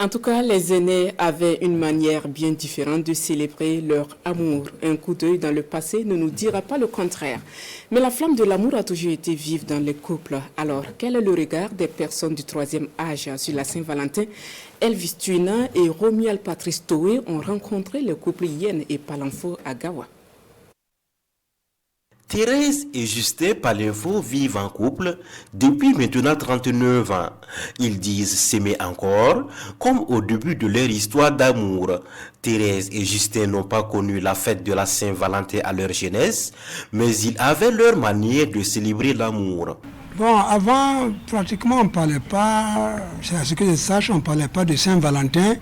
En tout cas, les aînés avaient une manière bien différente de célébrer leur amour. Un coup d'œil dans le passé ne nous dira pas le contraire. Mais la flamme de l'amour a toujours été vive dans les couples. Alors, quel est le regard des personnes du troisième âge sur la Saint-Valentin? Elvis Tuina et Romuald Patrice Toé ont rencontré le couple Yen et Palenfo à Gawa. Thérèse et Justin Palenfo vivent en couple depuis maintenant 39 ans. Ils disent s'aimer encore, comme au début de leur histoire d'amour. Thérèse et Justin n'ont pas connu la fête de la Saint-Valentin à leur jeunesse, mais ils avaient leur manière de célébrer l'amour. Bon, avant, pratiquement, on ne parlait pas, à ce que je sache, on ne parlait pas de Saint-Valentin,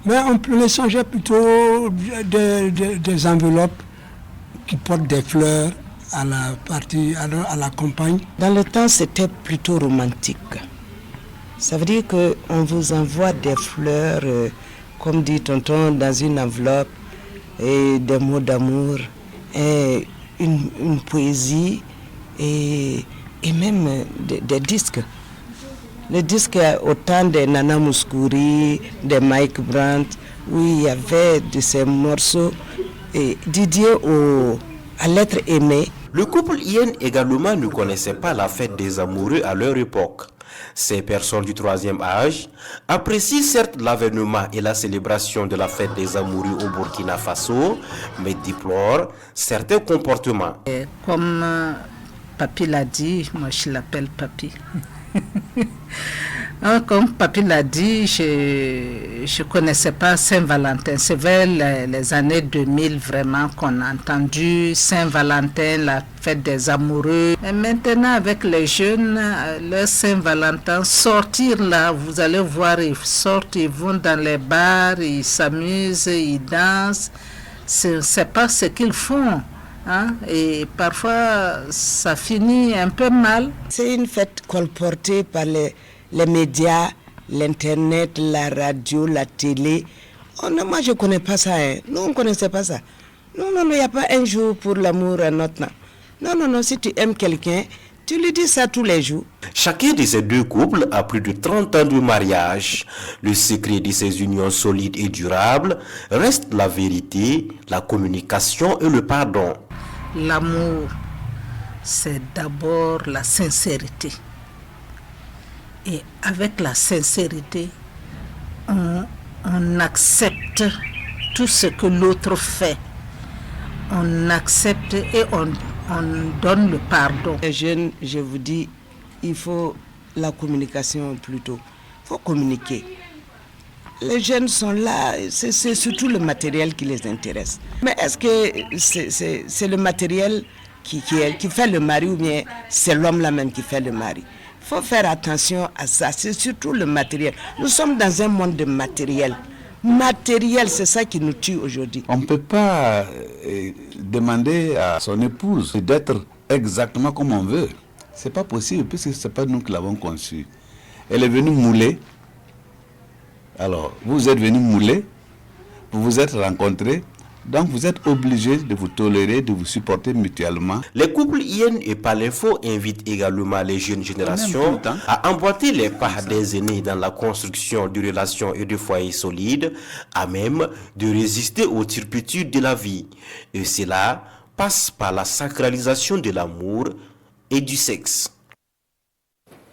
mais on échangeait plutôt des enveloppes qui portent des fleurs à la campagne. Dans le temps, c'était plutôt romantique. Ça veut dire qu'on vous envoie des fleurs, comme dit tonton, dans une enveloppe, et des mots d'amour, et une poésie, et même des disques. Les disques, autant de Nana Mouskouri, de Mike Brandt, où il y avait de ces morceaux dédiés à l'être aimé. Le couple Yen également ne connaissait pas la fête des amoureux à leur époque. Ces personnes du troisième âge apprécient certes l'avènement et la célébration de la fête des amoureux au Burkina Faso, mais déplorent certains comportements. Comme Papi l'a dit, moi je l'appelle Papi. Comme Papi l'a dit, je ne connaissais pas Saint-Valentin. C'est vers les années 2000 vraiment qu'on a entendu Saint-Valentin, la fête des amoureux. Et maintenant avec les jeunes, le Saint-Valentin, sortir là, vous allez voir, ils sortent, ils vont dans les bars, ils s'amusent, ils dansent. C'est pas ce qu'ils font. Hein? Et parfois, ça finit un peu mal. C'est une fête colportée par les médias, l'internet, la radio, la télé. Oh non, moi je ne connais pas ça. Hein. Nous, on ne connaissait pas ça. Non, il n'y a pas un jour pour l'amour, un autre. Non, si tu aimes quelqu'un, tu lui dis ça tous les jours. Chacun de ces deux couples a plus de 30 ans de mariage. Le secret de ces unions solides et durables reste la vérité, la communication et le pardon. L'amour, c'est d'abord la sincérité. Et avec la sincérité, on accepte tout ce que l'autre fait. On accepte et on donne le pardon. Les jeunes, je vous dis, il faut la communication plutôt. Il faut communiquer. Les jeunes sont là, c'est surtout le matériel qui les intéresse. Mais est-ce que c'est le matériel qui fait le mari ou bien c'est l'homme là même qui fait le mari? Il faut faire attention à ça, c'est surtout le matériel. Nous sommes dans un monde de matériel. Matériel, c'est ça qui nous tue aujourd'hui. On ne peut pas demander à son épouse d'être exactement comme on veut. Ce n'est pas possible, puisque ce n'est pas nous qui l'avons conçue. Elle est venue mouler. Alors, vous êtes venus mouler, vous vous êtes rencontrés, donc vous êtes obligés de vous tolérer, de vous supporter mutuellement. Les couples Yen et Palenfo invitent également les jeunes générations à emboîter les pas des aînés dans la construction de relations et de foyers solides, à même de résister aux turpitudes de la vie. Et cela passe par la sacralisation de l'amour et du sexe.